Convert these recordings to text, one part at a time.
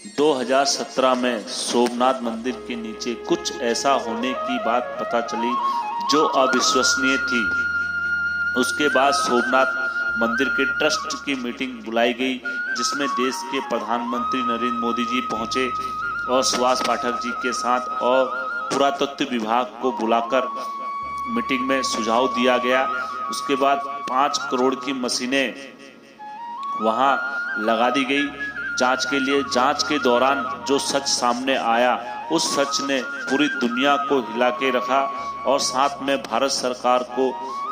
2017 में सोमनाथ मंदिर के नीचे कुछ ऐसा होने की बात पता चली जो अविश्वसनीय थी। उसके बाद सोमनाथ मंदिर के ट्रस्ट की मीटिंग बुलाई गई, जिसमें देश के प्रधानमंत्री नरेंद्र मोदी जी पहुंचे और सुभाष पाठक जी के साथ और पुरातत्व विभाग को बुलाकर मीटिंग में सुझाव दिया गया। उसके बाद 5 करोड़ की मशीनें वहां लगा दी गई जांच के लिए। जांच के दौरान जो सच सामने आया, उस सच ने पूरी दुनिया को हिला के रखा और साथ में भारत सरकार को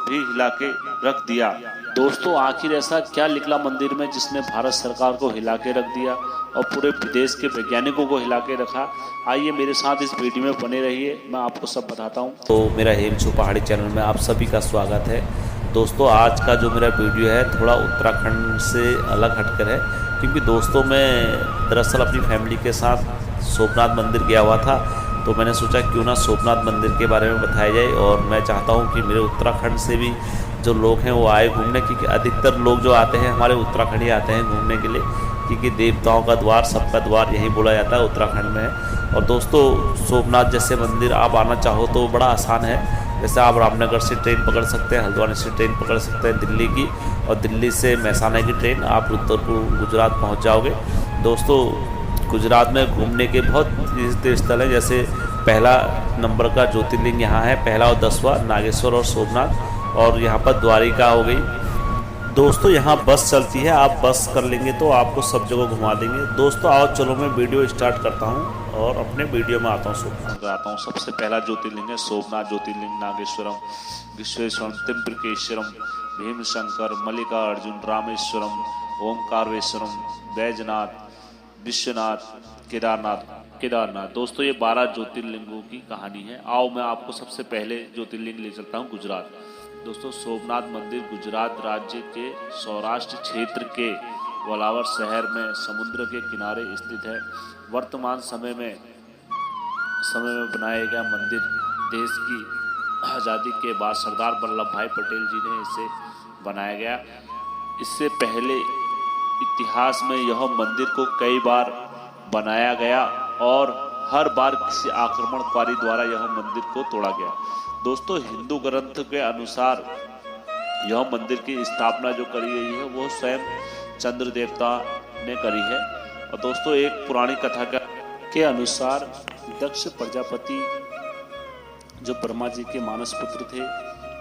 भी हिला के रख दिया। दोस्तों, आखिर ऐसा क्या निकला मंदिर में जिसने भारत सरकार को हिला के रख दिया और पूरे विदेश के वैज्ञानिकों को हिला के रखा? आइए मेरे साथ इस वीडियो में बने रहिए, मैं आपको सब बताता हूँ। तो मेरा हेमचू पहाड़ी चैनल में आप सभी का स्वागत है। दोस्तों, आज का जो मेरा वीडियो है थोड़ा उत्तराखंड से अलग हटकर है, क्योंकि दोस्तों मैं दरअसल अपनी फैमिली के साथ सोमनाथ मंदिर गया हुआ था, तो मैंने सोचा क्यों ना सोमनाथ मंदिर के बारे में बताया जाए। और मैं चाहता हूं कि मेरे उत्तराखंड से भी जो लोग हैं वो आए घूमने, क्योंकि अधिकतर लोग जो आते हैं हमारे उत्तराखंड ही आते हैं घूमने के लिए, क्योंकि देवताओं का द्वार, सबका द्वार यही बोला जाता है, उत्तराखंड में है। और दोस्तों, सोमनाथ जैसे मंदिर आप आना चाहो तो बड़ा आसान है। जैसे आप रामनगर से ट्रेन पकड़ सकते हैं, हल्द्वानी से ट्रेन पकड़ सकते हैं दिल्ली की, और दिल्ली से महसाना की ट्रेन, आप रुद्रपुर गुजरात पहुंच जाओगे। दोस्तों, गुजरात में घूमने के बहुत तीर्थ स्थल हैं, जैसे पहला नंबर का ज्योतिर्लिंग यहाँ है, पहला और 10वां नागेश्वर और सोमनाथ, और यहाँ पर द्वारिका हो गई। दोस्तों, यहाँ बस चलती है, आप बस कर लेंगे तो आपको सब जगह घुमा देंगे। दोस्तों आओ चलो मैं वीडियो स्टार्ट करता हूँ और अपने वीडियो में आता हूँ। सबसे पहला ज्योतिर्लिंग है सोमनाथ ज्योतिर्लिंग, नागेश्वरम, विश्वेश्वरम, त्र्यंबकेश्वरम, भीमशंकर, मल्लिकार्जुन, रामेश्वरम, ओंकारेश्वरम, बैजनाथ, विश्वनाथ, केदारनाथ। दोस्तों, ये 12 ज्योतिर्लिंगों की कहानी है। आओ मैं आपको सबसे पहले ज्योतिर्लिंग ले चलता हूँ गुजरात। दोस्तों, सोमनाथ मंदिर गुजरात राज्य के सौराष्ट्र क्षेत्र के वलावर शहर में समुद्र के किनारे स्थित है। वर्तमान समय में बनाया गया मंदिर देश की आज़ादी के बाद सरदार वल्लभ भाई पटेल जी ने इसे बनाया गया। इससे पहले इतिहास में यह मंदिर को कई बार बनाया गया और हर बार किसी आक्रमणकारी द्वारा यह मंदिर को तोड़ा गया। दोस्तों, हिंदू ग्रंथ के अनुसार यह मंदिर की स्थापना जो करी गई है वो स्वयं चंद्र देवता ने करी है। और दोस्तों, एक पुरानी कथा के अनुसार दक्ष प्रजापति जो ब्रह्मा जी के मानस पुत्र थे,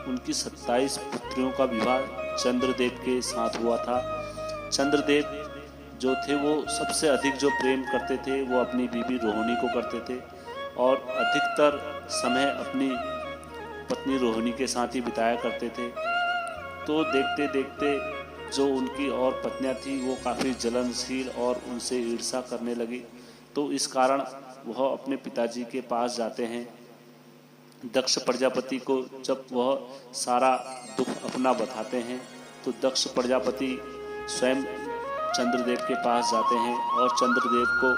उनकी 27 पुत्रियों का विवाह चंद्रदेव के साथ हुआ था। चंद्रदेव जो थे वो सबसे अधिक जो प्रेम करते थे वो अपनी बीबी रोहिणी को करते थे और अधिकतर समय अपनी पत्नी रोहिणी के साथ ही बिताया करते थे। तो देखते देखते जो उनकी और पत्नियां थी वो काफ़ी जलनशील और उनसे ईर्ष्या करने लगी। तो इस कारण वह अपने पिताजी के पास जाते हैं। दक्ष प्रजापति को जब वह सारा दुख अपना बताते हैं तो दक्ष प्रजापति स्वयं चंद्रदेव के पास जाते हैं और चंद्रदेव को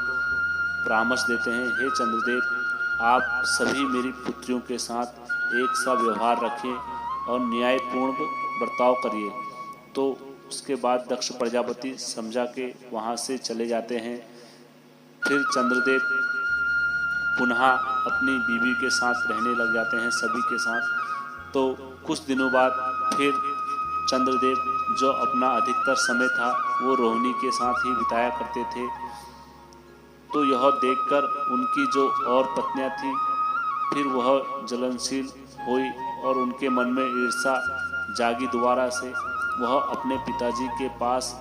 परामर्श देते हैं, हे चंद्रदेव, आप सभी मेरी पुत्रियों के साथ एक सा व्यवहार रखें और न्यायपूर्ण बर्ताव करिए। तो उसके बाद दक्ष प्रजापति समझा के वहाँ से चले जाते हैं। फिर चंद्रदेव पुनः अपनी बीवी के साथ रहने लग जाते हैं, सभी के साथ। तो कुछ दिनों बाद फिर चंद्रदेव जो अपना अधिकतर समय था वो रोहिणी के साथ ही बिताया करते थे। तो यह देखकर उनकी जो और पत्नियां थीं फिर वह जलनशील हुई और उनके मन में ईर्ष्या जागी दोबारा से। वह अपने पिताजी के पास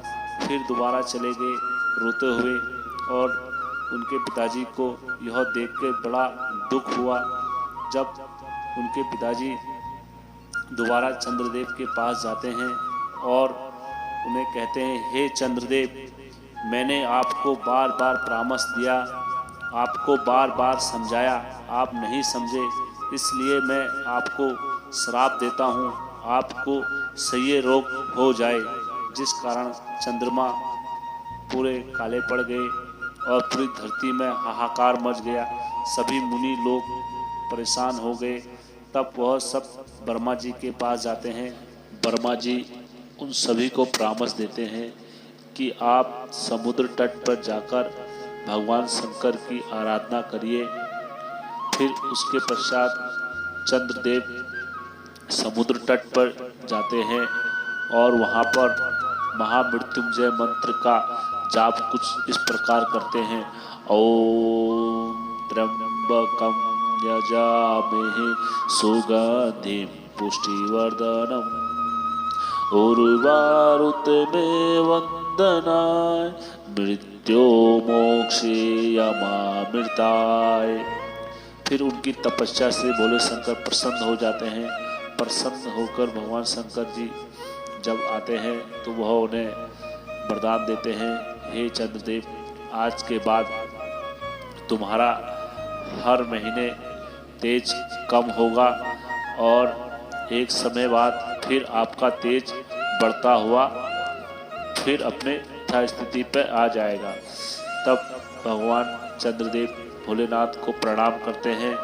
फिर दोबारा चले गए रोते हुए और उनके पिताजी को यह देखकर बड़ा दुख हुआ। जब उनके पिताजी दोबारा चंद्रदेव के पास जाते हैं और उन्हें कहते हैं, हे चंद्रदेव, मैंने आपको बार बार परामर्श दिया, आपको बार बार समझाया, आप नहीं समझे, इसलिए मैं आपको श्राप देता हूँ, आपको सही रोग हो जाए। जिस कारण चंद्रमा पूरे काले पड़ गए और पूरी धरती में हाहाकार मच गया। सभी मुनि लोग परेशान हो गए। तब वह सब ब्रह्मा जी के पास जाते हैं। ब्रह्मा जी उन सभी को परामर्श देते हैं कि आप समुद्र तट पर जाकर भगवान शंकर की आराधना करिए। फिर उसके पश्चात चंद्रदेव समुद्र तट पर जाते हैं और वहाँ पर महामृत्युंजय मंत्र का जाप कुछ इस प्रकार करते हैं। ओम त्र्यंबकम यजामहे सुगंधिं पुष्टिवर्धनम् उर्वारुकमेव वन्दनाय मृत्यो मोक्षे यमामृताय। फिर उनकी तपस्या से भोले शंकर प्रसन्न हो जाते हैं। प्रसन्न होकर भगवान शंकर जी जब आते हैं तो वह उन्हें वरदान देते हैं, हे चंद्रदेव, आज के बाद तुम्हारा हर महीने तेज कम होगा और एक समय बाद फिर आपका तेज बढ़ता हुआ फिर अपने यथा स्थिति पर आ जाएगा। तब भगवान चंद्रदेव भोलेनाथ को प्रणाम करते हैं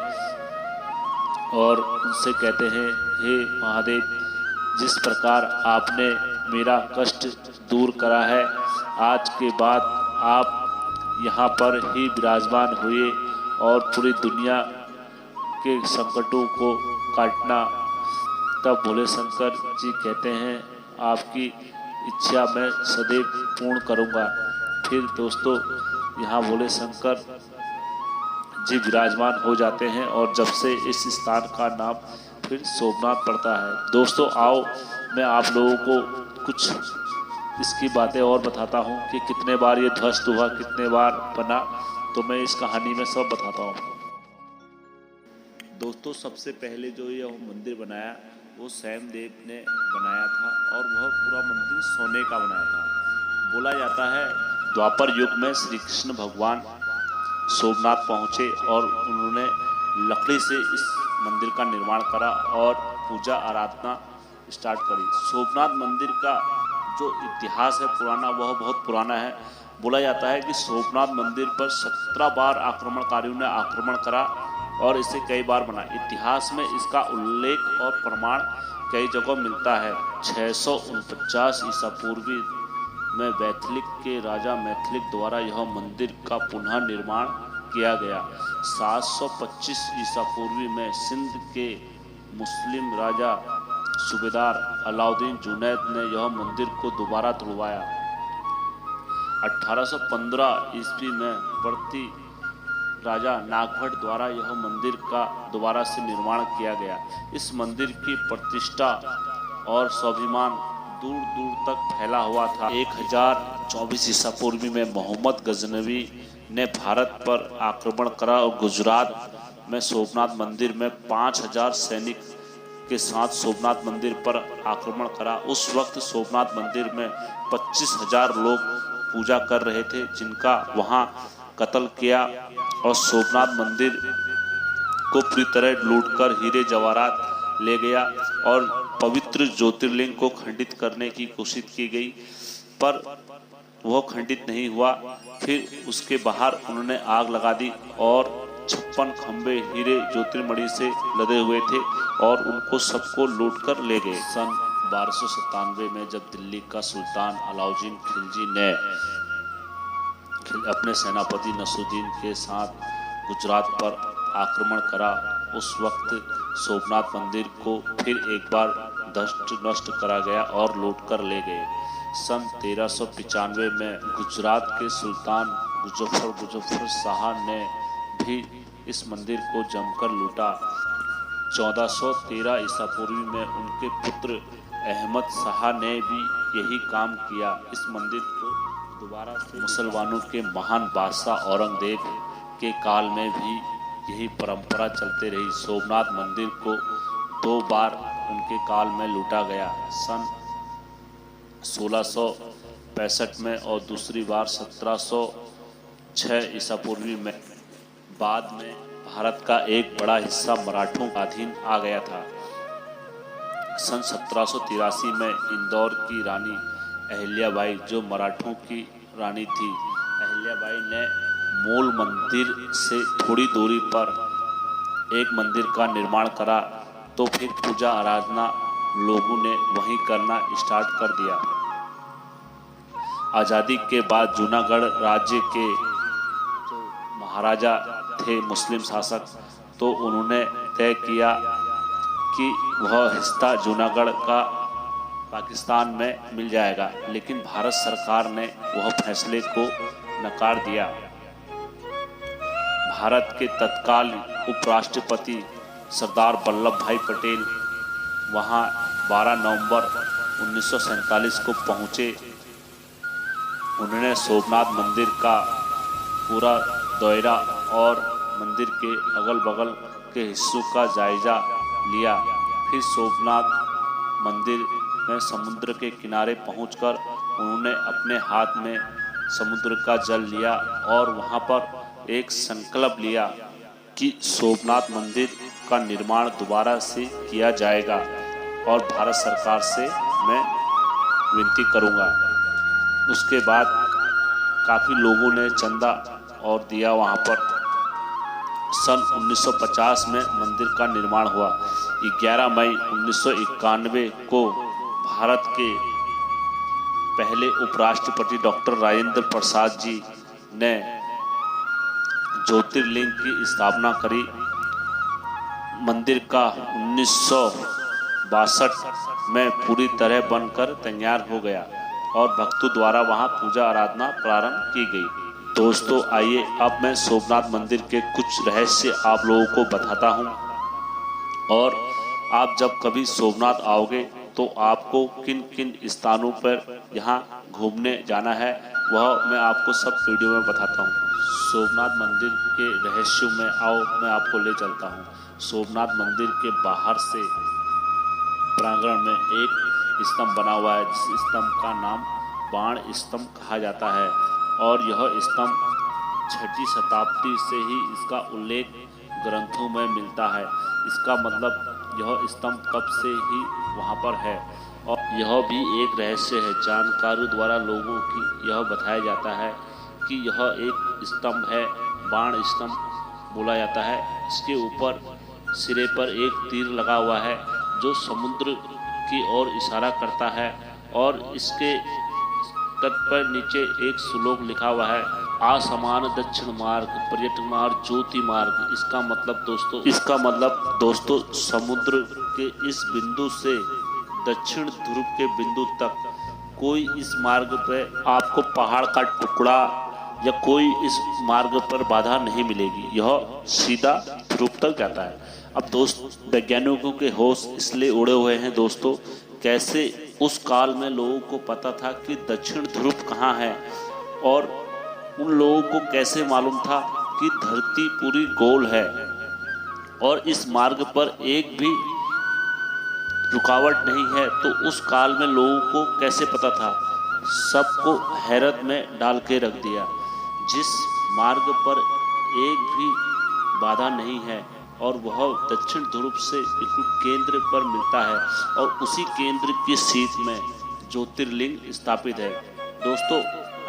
और उनसे कहते हैं, हे महादेव, जिस प्रकार आपने मेरा कष्ट दूर करा है, आज के बाद आप यहाँ पर ही विराजमान हुए और पूरी दुनिया के संकटों को काटना। तब भोले शंकर जी कहते हैं, आपकी इच्छा मैं सदैव पूर्ण करूँगा। फिर दोस्तों यहाँ भोले शंकर जी विराजमान हो जाते हैं और जब से इस स्थान का नाम फिर सोमनाथ पड़ता है। दोस्तों आओ मैं आप लोगों को कुछ इसकी बातें और बताता हूँ कि कितने बार ये ध्वस्त हुआ, कितने बार बना, तो मैं इस कहानी में सब बताता हूँ। दोस्तों सबसे पहले जो यह मंदिर बनाया वो सैमदेव ने बनाया था और वह पूरा मंदिर सोने का बनाया था। बोला जाता है द्वापर युग में श्री कृष्ण भगवान सोमनाथ पहुँचे और उन्होंने लकड़ी से इस मंदिर का निर्माण करा और पूजा आराधना स्टार्ट करी। सोमनाथ मंदिर का जो इतिहास है पुराना, वह बहुत पुराना है। बोला जाता है कि सोमनाथ मंदिर पर 17 बार आक्रमणकारियों ने आक्रमण करा और इसे कई बार बना। इतिहास में इसका उल्लेख और प्रमाण कई जगह मिलता है। 649 ईसा पूर्वी में मैथिलिक के राजा मैथिलिक द्वारा यह मंदिर का पुनः निर्माण किया गया। 725 ईसा पूर्वी में सिंध के मुस्लिम राजा सूबेदार अलाउद्दीन जुनैद ने यह मंदिर को दोबारा तुड़वाया। 1815 ईस्वी में प्रति राजा नागभट्ट द्वारा यह मंदिर का दोबारा से निर्माण किया गया। इस मंदिर की प्रतिष्ठा और स्वाभिमान दूर दूर तक फैला हुआ था। 1024 ईसा पूर्वी में मोहम्मद गजनवी ने भारत पर आक्रमण करा और गुजरात में सोमनाथ मंदिर में 5000 सैनिक के साथ सोमनाथ मंदिर पर आक्रमण करा। उस वक्त सोमनाथ मंदिर में 25,000 लोग पूजा कर रहे थे, जिनका वहां कत्ल किया और सोमनाथ मंदिर को पूरी तरह लूटकर हीरे जवाहरात ले गया और पवित्र ज्योतिर्लिंग को खंडित करने की कोशिश की गई, पर वह खंडित नहीं हुआ। फिर उसके बाहर उन्होंने आग लगा दी और 56 खंबे हीरे ज्योतिर्मणि से लदे हुए थे और उनको सबको लूटकर ले गए। सन 1297 में जब दिल्ली का सुल्तान अलाउद्दीन खिलजी ने अपने सेनापति नसरुद्दीन के साथ गुजरात पर आक्रमण करा, उस वक्त सोमनाथ मंदिर को फिर एक बार नष्ट करा गया और लूटकर ले गए। सन 1395 में गुजरात के सुल्तान मुजफ्फर शाह ने भी इस मंदिर को जमकर लूटा। 1413 ईसा पूर्वी में उनके पुत्र अहमद शाह ने भी यही काम किया। इस मंदिर को दोबारा से मुसलमानों के महान बादशाह औरंगजेब के काल में भी यही परंपरा चलती रही। सोमनाथ मंदिर को 2 बार उनके काल में लूटा गया, सन 1665 में और दूसरी बार 1706 ईसा पूर्वी में। बाद में भारत का एक बड़ा हिस्सा मराठों का अधीन आ गया था। सन 1783 में इंदौर की रानी अहिल्याबाई, जो मराठों की रानी थी, अहिल्याबाई ने मूल मंदिर से थोड़ी दूरी पर एक मंदिर का निर्माण करा, तो फिर पूजा आराधना लोगों ने वहीं करना स्टार्ट कर दिया। आज़ादी के बाद जूनागढ़ राज्य के महाराजा थे मुस्लिम शासक, तो उन्होंने तय किया कि वह हिस्सा जूनागढ़ का पाकिस्तान में मिल जाएगा, लेकिन भारत सरकार ने वह फैसले को नकार दिया। भारत के तत्काल उपराष्ट्रपति सरदार वल्लभ भाई पटेल वहां 12 नवंबर 1947 को पहुंचे। उन्होंने सोमनाथ मंदिर का पूरा दौरा और मंदिर के अगल बगल के हिस्सों का जायजा लिया। फिर सोमनाथ मंदिर में समुद्र के किनारे पहुंचकर उन्होंने अपने हाथ में समुद्र का जल लिया और वहां पर एक संकल्प लिया कि सोमनाथ मंदिर का निर्माण दोबारा से किया जाएगा और भारत सरकार से मैं विनती करूंगा। उसके बाद काफ़ी लोगों ने चंदा और दिया। वहाँ पर सन 1950 में मंदिर का निर्माण हुआ। 11 मई 1991 को भारत के पहले उपराष्ट्रपति डॉक्टर राजेंद्र प्रसाद जी ने ज्योतिर्लिंग की स्थापना करी। मंदिर का 1962 में पूरी तरह बनकर तैयार हो गया और भक्तों द्वारा वहां पूजा आराधना प्रारंभ की गई। दोस्तों आइए अब मैं सोमनाथ मंदिर के कुछ रहस्य आप लोगों को बताता हूं, और आप जब कभी सोमनाथ आओगे तो आपको किन किन स्थानों पर यहाँ घूमने जाना है वह मैं आपको सब वीडियो में बताता हूँ। सोमनाथ मंदिर के रहस्यों में आओ मैं आपको ले चलता हूँ। सोमनाथ मंदिर के बाहर से प्रांगण में एक स्तंभ बना हुआ है, जिस स्तंभ का नाम बाण स्तंभ कहा जाता है, और यह स्तंभ 6वीं शताब्दी से ही इसका उल्लेख ग्रंथों में मिलता है। इसका मतलब यह स्तंभ तब से ही वहाँ पर है। और यह भी एक रहस्य है, जानकारों द्वारा लोगों की यह बताया जाता है कि यह एक स्तंभ है, बाण स्तंभ बोला जाता है। इसके ऊपर सिरे पर एक तीर लगा हुआ है जो समुद्र की ओर इशारा करता है, और इसके तट पर नीचे एक श्लोक लिखा हुआ है, आसमान दक्षिण मार्ग पर्यटन मार्ग ज्योति मार्ग। इसका मतलब दोस्तों समुद्र के इस बिंदु से दक्षिण ध्रुव के बिंदु तक कोई इस मार्ग पर आपको पहाड़ का टुकड़ा या कोई इस मार्ग पर बाधा नहीं मिलेगी, यह सीधा ध्रुव तक जाता है। अब दोस्त वैज्ञानिकों के होश इसलिए उड़े हुए हैं दोस्तों, कैसे उस काल में लोगों को पता था कि दक्षिण ध्रुव कहाँ है, और उन लोगों को कैसे मालूम था कि धरती पूरी गोल है, और इस मार्ग पर एक भी रुकावट नहीं है। तो उस काल में लोगों को कैसे पता था? सबको हैरत में डाल के रख दिया। जिस मार्ग पर एक भी बाधा नहीं है और वह दक्षिण ध्रुव से बिल्कुल केंद्र पर मिलता है, और उसी केंद्र की सीध में ज्योतिर्लिंग स्थापित है। दोस्तों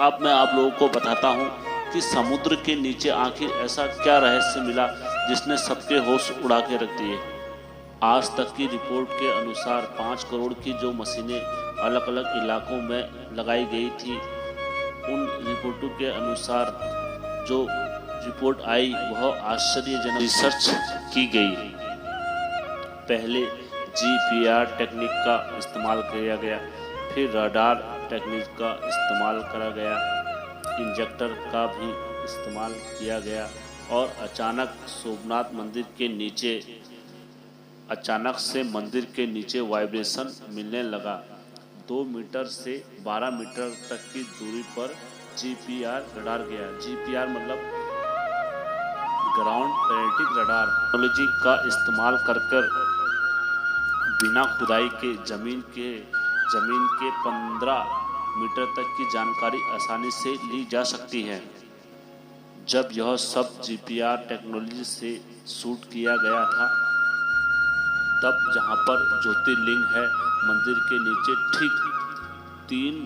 अब मैं आप लोगों को बताता हूँ कि समुद्र के नीचे आखिर ऐसा क्या रहस्य मिला जिसने सबके होश उड़ा के रख दिए। आज तक की रिपोर्ट के अनुसार 5 करोड़ की जो मशीनें अलग अलग इलाकों में लगाई गई थी, उन रिपोर्टों के अनुसार जो रिपोर्ट आई वह आश्चर्यजनक रिसर्च की गई। पहले GPR टेक्निक का इस्तेमाल किया गया, फिर रडार टेक्निक का इस्तेमाल करा गया, इंजेक्टर का भी इस्तेमाल किया गया, और अचानक से मंदिर के नीचे वाइब्रेशन मिलने लगा। 2 मीटर से 12 मीटर तक की दूरी पर GPR रडार गया। GPR मतलब ग्राउंड पेनेट्रिंग रडार टेक्नोलॉजी का इस्तेमाल कर बिना खुदाई के जमीन के 15 मीटर तक की जानकारी आसानी से ली जा सकती है। जब यह सब GPR टेक्नोलॉजी से शूट किया गया था, तब जहां पर ज्योतिर्लिंग है मंदिर के नीचे ठीक 3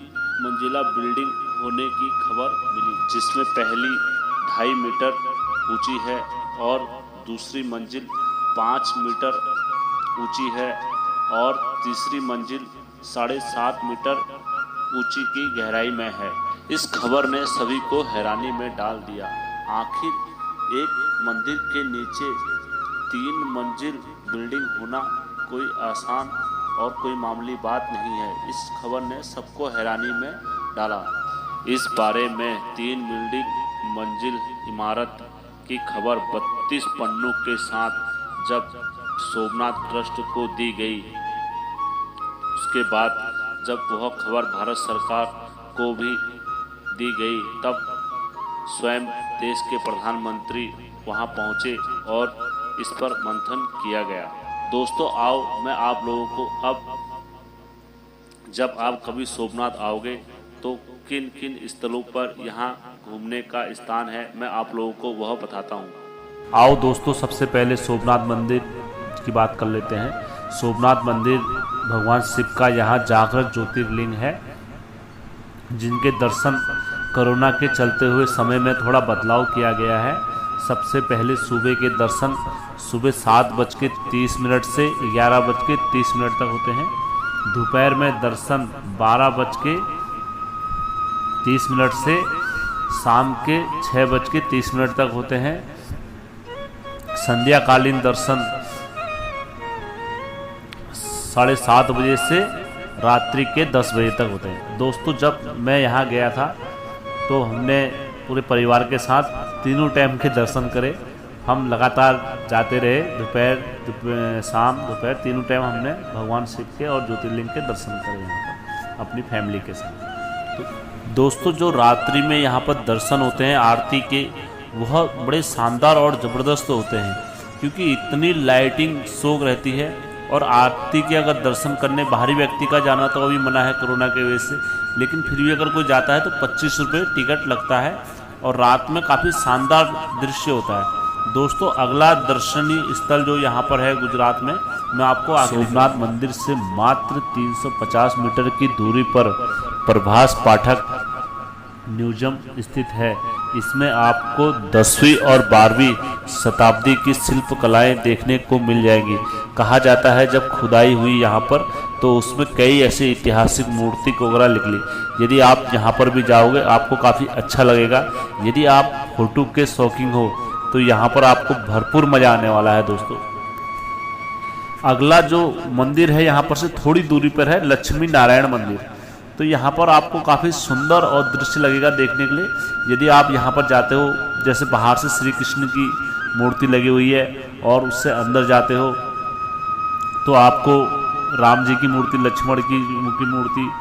मंजिला बिल्डिंग होने की खबर मिली, जिसमें पहली 2.5 मीटर ऊंची है और दूसरी मंजिल 5 मीटर ऊंची है और तीसरी मंजिल 7.5 मीटर ऊंची की गहराई में है। इस खबर ने सभी को हैरानी में डाल दिया। आखिर एक मंदिर के नीचे 3 मंजिल बिल्डिंग होना कोई आसान और कोई मामूली बात नहीं है। इस खबर ने सबको हैरानी में डाला। इस बारे में 3 मंजिल इमारत की खबर 32 पन्नों के साथ जब सोमनाथ ट्रस्ट को दी गई, उसके बाद जब वह खबर भारत सरकार को भी दी गई, तब स्वयं देश के प्रधानमंत्री वहां पहुंचे और इस पर मंथन किया गया। दोस्तों, आओ मैं आप लोगों को अब जब आप कभी सोमनाथ आओगे तो किन किन स्थलों पर यहाँ घूमने का स्थान है, मैं आप लोगों को वह बताता हूँ। आओ दोस्तों, सबसे पहले सोमनाथ मंदिर की बात कर लेते हैं। सोमनाथ मंदिर भगवान शिव का यहाँ जागृत ज्योतिर्लिंग है, जिनके दर्शन कोरोना के चलते हुए समय में थोड़ा बदलाव किया गया है। सबसे पहले सुबह के दर्शन सुबह 7:30 से 11:30 तक होते हैं। दोपहर में दर्शन 12:30 से शाम के 6:30 तक होते हैं। संध्याकालीन दर्शन 7:30 बजे से रात्रि के 10 बजे तक होते हैं। दोस्तों, जब मैं यहाँ गया था तो हमने पूरे परिवार के साथ तीनों टाइम के दर्शन करे। हम लगातार जाते रहे, दोपहर शाम दोपहर तीनों टाइम हमने भगवान शिव के और ज्योतिर्लिंग के दर्शन करे यहाँ पर अपनी फैमिली के साथ। तो दोस्तों, जो रात्रि में यहाँ पर दर्शन होते हैं आरती के, वह बड़े शानदार और ज़बरदस्त होते हैं, क्योंकि इतनी लाइटिंग शो रहती है। और आरती के अगर दर्शन करने बाहरी व्यक्ति का जाना तो अभी मना है कोरोना की वजह से, लेकिन फिर भी अगर कोई जाता है तो 25 रुपये टिकट लगता है और रात में काफ़ी शानदार दृश्य होता है। दोस्तों, अगला दर्शनीय स्थल जो यहाँ पर है गुजरात में, मैं आपको सोमनाथ मंदिर से मात्र 350 मीटर की दूरी पर प्रभास पाठक म्यूजियम स्थित है। इसमें आपको 10वीं और 12वीं शताब्दी की शिल्प कलाएँ देखने को मिल जाएंगी। कहा जाता है जब खुदाई हुई यहाँ पर तो उसमें कई ऐसे ऐतिहासिक मूर्ति वगैरह निकली। यदि आप यहाँ पर भी जाओगे आपको काफ़ी अच्छा लगेगा। यदि आप फोटो के शौकीन हो तो यहाँ पर आपको भरपूर मज़ा आने वाला है। दोस्तों, अगला जो मंदिर है यहाँ पर से थोड़ी दूरी पर है लक्ष्मी नारायण मंदिर। तो यहाँ पर आपको काफ़ी सुंदर और दृश्य लगेगा देखने के लिए। यदि आप यहाँ पर जाते हो, जैसे बाहर से श्री कृष्ण की मूर्ति लगी हुई है और उससे अंदर जाते हो तो आपको राम जी की मूर्ति, लक्ष्मण की मूर्ति,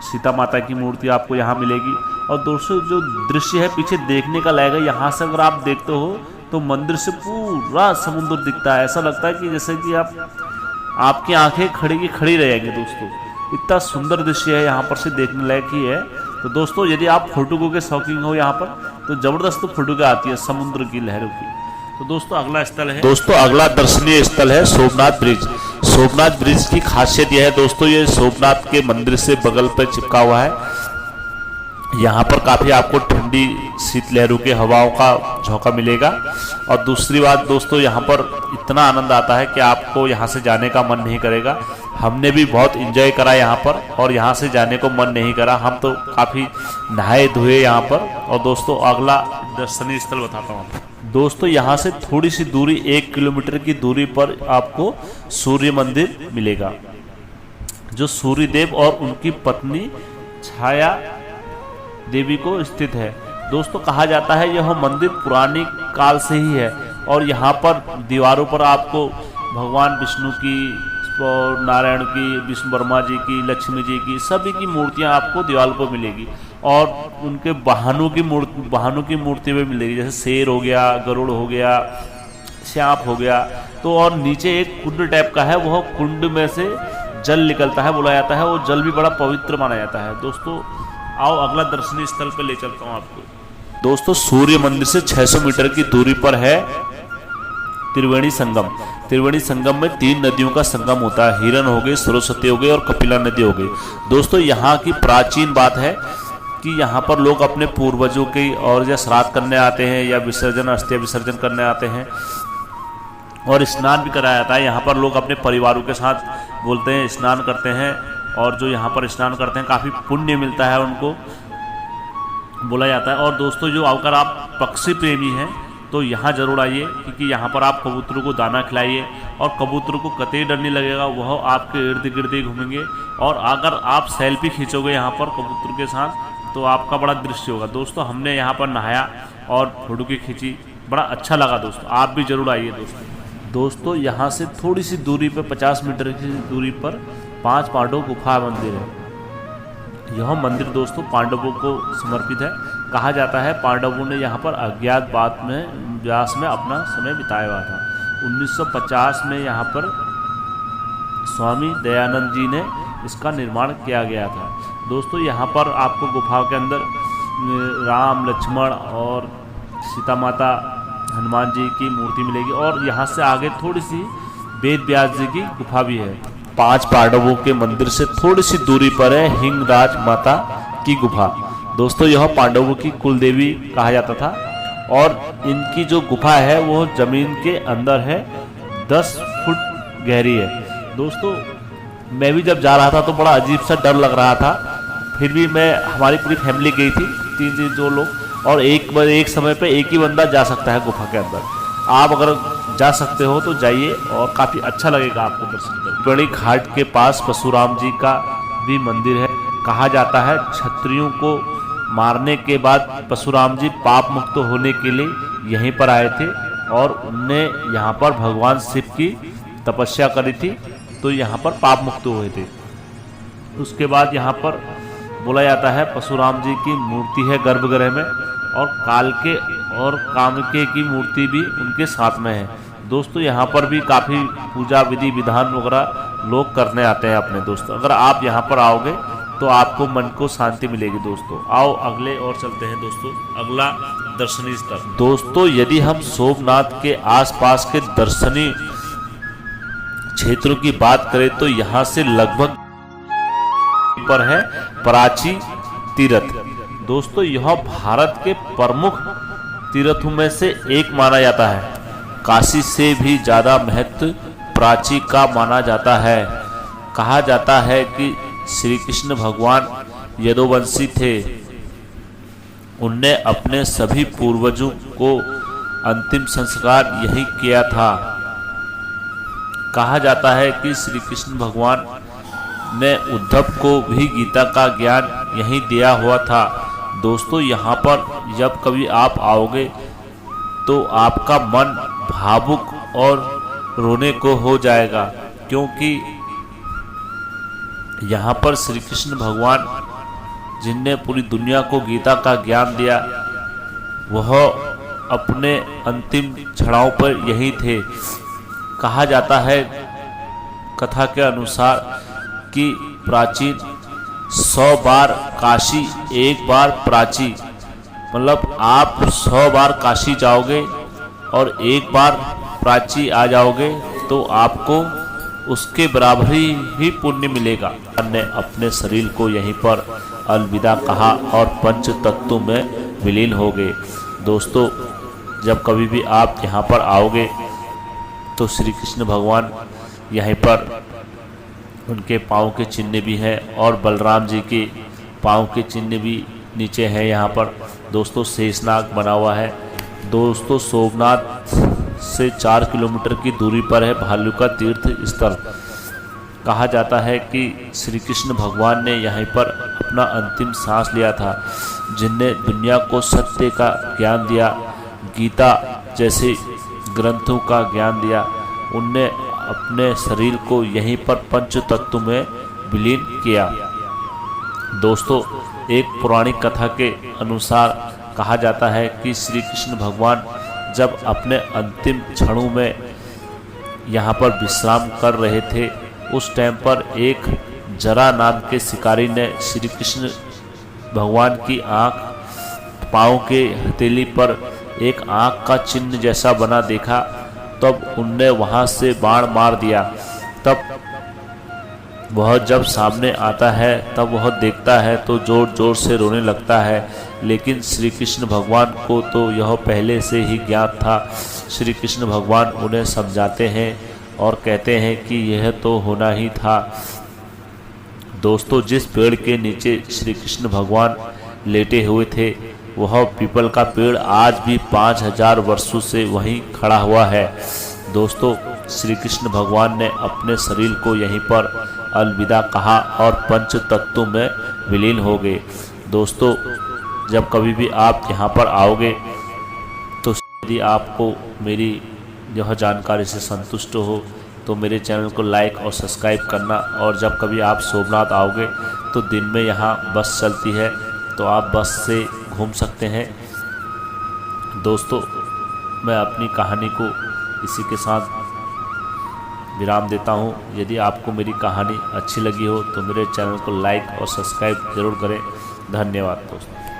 सीता माता की मूर्ति आपको यहाँ मिलेगी। और दोस्तों, जो दृश्य है पीछे देखने का लगेगा। यहाँ से अगर आप देखते हो तो मंदिर से पूरा समुद्र दिखता है। ऐसा लगता है कि जैसे कि आपकी आंखें खड़ी की खड़ी रहेंगी। दोस्तों, इतना सुंदर दृश्य है, यहाँ पर से देखने लायक ही है। तो दोस्तों, यदि आप फोटो के शौकीन हो यहाँ पर तो ज़बरदस्त फोटो आती है समुद्र की लहरों की। तो दोस्तों, अगला स्थल है, दोस्तों अगला दर्शनीय स्थल है सोमनाथ ब्रिज। सोमनाथ ब्रिज की खासियत यह है दोस्तों, ये सोमनाथ के मंदिर से बगल पर चिपका हुआ है। यहाँ पर काफ़ी आपको ठंडी शीतलहरों के हवाओं का झोंका मिलेगा। और दूसरी बात दोस्तों, यहाँ पर इतना आनंद आता है कि आपको यहाँ से जाने का मन नहीं करेगा। हमने भी बहुत एंजॉय करा यहाँ पर और यहाँ से जाने को मन नहीं करा। हम तो काफ़ी नहाए धोए यहाँ पर। और दोस्तों, अगला दर्शनीय स्थल बताता हूँ। दोस्तों, यहाँ से थोड़ी सी दूरी 1 किलोमीटर की दूरी पर आपको सूर्य मंदिर मिलेगा, जो सूर्यदेव और उनकी पत्नी छाया देवी को स्थित है। दोस्तों, कहा जाता है यह मंदिर पुरानी काल से ही है और यहाँ पर दीवारों पर आपको भगवान विष्णु की और नारायण की, विष्णु वर्मा जी की, लक्ष्मी जी की, सभी की मूर्तियाँ आपको दीवार पर मिलेगी। और उनके वाहनों की मूर्ति भी मिलेगी, जैसे शेर हो गया, गरुड़ हो गया, सांप हो गया। तो और नीचे एक कुंड टाइप का है, वह कुंड में से जल निकलता है, बोला जाता है वो जल भी बड़ा पवित्र माना जाता है। दोस्तों, आओ अगला दर्शनीय स्थल पर ले चलता हूँ आपको। दोस्तों, सूर्य मंदिर से 600 मीटर की दूरी पर है त्रिवेणी संगम। त्रिवेणी संगम में 3 नदियों का संगम होता है, हिरन हो गई, सरस्वती हो गई और कपिला नदी हो गई। दोस्तों, यहाँ की प्राचीन बात है कि यहाँ पर लोग अपने पूर्वजों की और या श्राद्ध करने आते हैं या अस्थि विसर्जन करने आते हैं और स्नान भी कराया जाता है। यहाँ पर लोग अपने परिवारों के साथ बोलते हैं स्नान करते हैं और जो यहाँ पर स्नान करते हैं काफ़ी पुण्य मिलता है उनको, बोला जाता है। और दोस्तों, जो अगर आप पक्षी प्रेमी हैं तो यहाँ ज़रूर आइए, क्योंकि यहाँ पर आप कबूतरों को दाना खिलाइए और कबूतरों को कतई डर नहीं लगेगा, वह आपके इर्द गिर्द ही घूमेंगे। और अगर आप सेल्फी खींचोगे यहाँ पर कबूतर के साथ तो आपका बड़ा दृश्य होगा। दोस्तों हमने यहाँ पर नहाया और फोटो की खींची, बड़ा अच्छा लगा दोस्तों, आप भी ज़रूर आइए दोस्तों। यहाँ से थोड़ी सी दूरी पर 50 मीटर की दूरी पर 5 पांडव गुफा मंदिर है। यह मंदिर दोस्तों पांडवों को समर्पित है। कहा जाता है पांडवों ने यहाँ पर अज्ञातवास में अपना समय बिताया हुआ था। 1950 में यहाँ पर स्वामी दयानंद जी ने इसका निर्माण किया गया था। दोस्तों यहाँ पर आपको गुफा के अंदर राम, लक्ष्मण और सीता माता, हनुमान जी की मूर्ति मिलेगी। और यहाँ से आगे थोड़ी सी वेद व्यास जी की गुफा भी है। 5 पांडवों के मंदिर से थोड़ी सी दूरी पर है हिंगराज माता की गुफा। दोस्तों यह पांडवों की कुल देवी कहा जाता था और इनकी जो गुफा है वो जमीन के अंदर है, 10 फुट गहरी है। दोस्तों मैं भी जब जा रहा था तो बड़ा अजीब सा डर लग रहा था, फिर भी हमारी पूरी फैमिली गई थी, 3 लोग, और एक समय पे एक ही बंदा जा सकता है गुफा के अंदर। आप अगर जा सकते हो तो जाइए और काफ़ी अच्छा लगेगा आपको दर्शन करके। बड़ी घाट के पास परशुराम जी का भी मंदिर है। कहा जाता है क्षत्रियों को मारने के बाद परशुराम जी पाप मुक्त होने के लिए यहीं पर आए थे और उनने यहाँ पर भगवान शिव की तपस्या करी थी, तो यहाँ पर पाप मुक्त हुए थे। उसके बाद यहाँ पर बोला जाता है परशुराम जी की मूर्ति है गर्भगृह में, और कालके और कामके की मूर्ति भी उनके साथ में है। दोस्तों यहाँ पर भी काफ़ी पूजा विधि विधान वगैरह लोग करने आते हैं अपने। दोस्तों अगर आप यहाँ पर आओगे तो आपको मन को शांति मिलेगी। दोस्तों आओ अगले और चलते हैं दोस्तों, अगला दर्शनीय स्थल। दोस्तों यदि हम सोमनाथ के आसपास के दर्शनीय क्षेत्रों की बात करें तो यहाँ से लगभग पर है प्राची तीर्थ। दोस्तों यह भारत के प्रमुख तीर्थों में से एक माना जाता है। काशी से भी ज़्यादा महत्व प्राची का माना जाता है। कहा जाता है कि श्री कृष्ण भगवान यदुवंशी थे, उनने अपने सभी पूर्वजों को अंतिम संस्कार यही किया था। कहा जाता है कि श्री कृष्ण भगवान ने उद्धव को भी गीता का ज्ञान यही दिया हुआ था। दोस्तों यहाँ पर जब कभी आप आओगे तो आपका मन भावुक और रोने को हो जाएगा, क्योंकि यहाँ पर श्री कृष्ण भगवान जिनने पूरी दुनिया को गीता का ज्ञान दिया, वह अपने अंतिम क्षणों पर यही थे। कहा जाता है कथा के अनुसार कि प्राचीन 100 बार काशी 1 बार प्राची, मतलब आप 100 बार काशी जाओगे और 1 बार प्राची आ जाओगे तो आपको उसके बराबर ही पुण्य मिलेगा। ने अपने शरीर को यहीं पर अलविदा कहा और पंच तत्वों में विलीन हो गए। दोस्तों जब कभी भी आप यहाँ पर आओगे तो श्री कृष्ण भगवान यहीं पर उनके पाँव के चिन्ह भी हैं और बलराम जी के पाँव के चिन्ह भी नीचे हैं यहाँ पर। दोस्तों शेषनाग बना हुआ है। दोस्तों सोमनाथ से 4 किलोमीटर की दूरी पर है भालू का तीर्थ स्थल। कहा जाता है कि श्री कृष्ण भगवान ने यहीं पर अपना अंतिम सांस लिया था, जिनने दुनिया को सत्य का ज्ञान दिया, गीता जैसे ग्रंथों का ज्ञान दिया। उनने अपने शरीर को यहीं पर पंच तत्व में विलीन किया। दोस्तों एक पौराणिक कथा के अनुसार कहा जाता है कि श्री कृष्ण भगवान जब अपने अंतिम क्षणों में यहाँ पर विश्राम कर रहे थे, उस टाइम पर एक जरा नाम के शिकारी ने श्री कृष्ण भगवान की आँख पाँव के हथेली पर एक आँख का चिन्ह जैसा बना देखा। तब उनने वहाँ से बाण मार दिया। तब वह जब सामने आता है तब वह देखता है तो जोर जोर से रोने लगता है, लेकिन श्री कृष्ण भगवान को तो यह पहले से ही ज्ञात था। श्री कृष्ण भगवान उन्हें समझाते हैं और कहते हैं कि यह तो होना ही था। दोस्तों जिस पेड़ के नीचे श्री कृष्ण भगवान लेटे हुए थे वह पीपल का पेड़ आज भी 5000 वर्षों से वहीं खड़ा हुआ है। दोस्तों, श्री कृष्ण भगवान ने अपने शरीर को यहीं पर अलविदा कहा और पंच तत्वों में विलीन हो गए। दोस्तों, जब कभी भी आप यहाँ पर आओगे तो यदि आपको मेरी यह जानकारी से संतुष्ट हो तो मेरे चैनल को लाइक और सब्सक्राइब करना। और जब कभी आप सोमनाथ आओगे तो दिन में यहाँ बस चलती है, तो आप बस से घूम सकते हैं। दोस्तों, मैं अपनी कहानी को इसी के साथ विराम देता हूँ। यदि आपको मेरी कहानी अच्छी लगी हो तो मेरे चैनल को लाइक और सब्सक्राइब ज़रूर करें। धन्यवाद दोस्तों।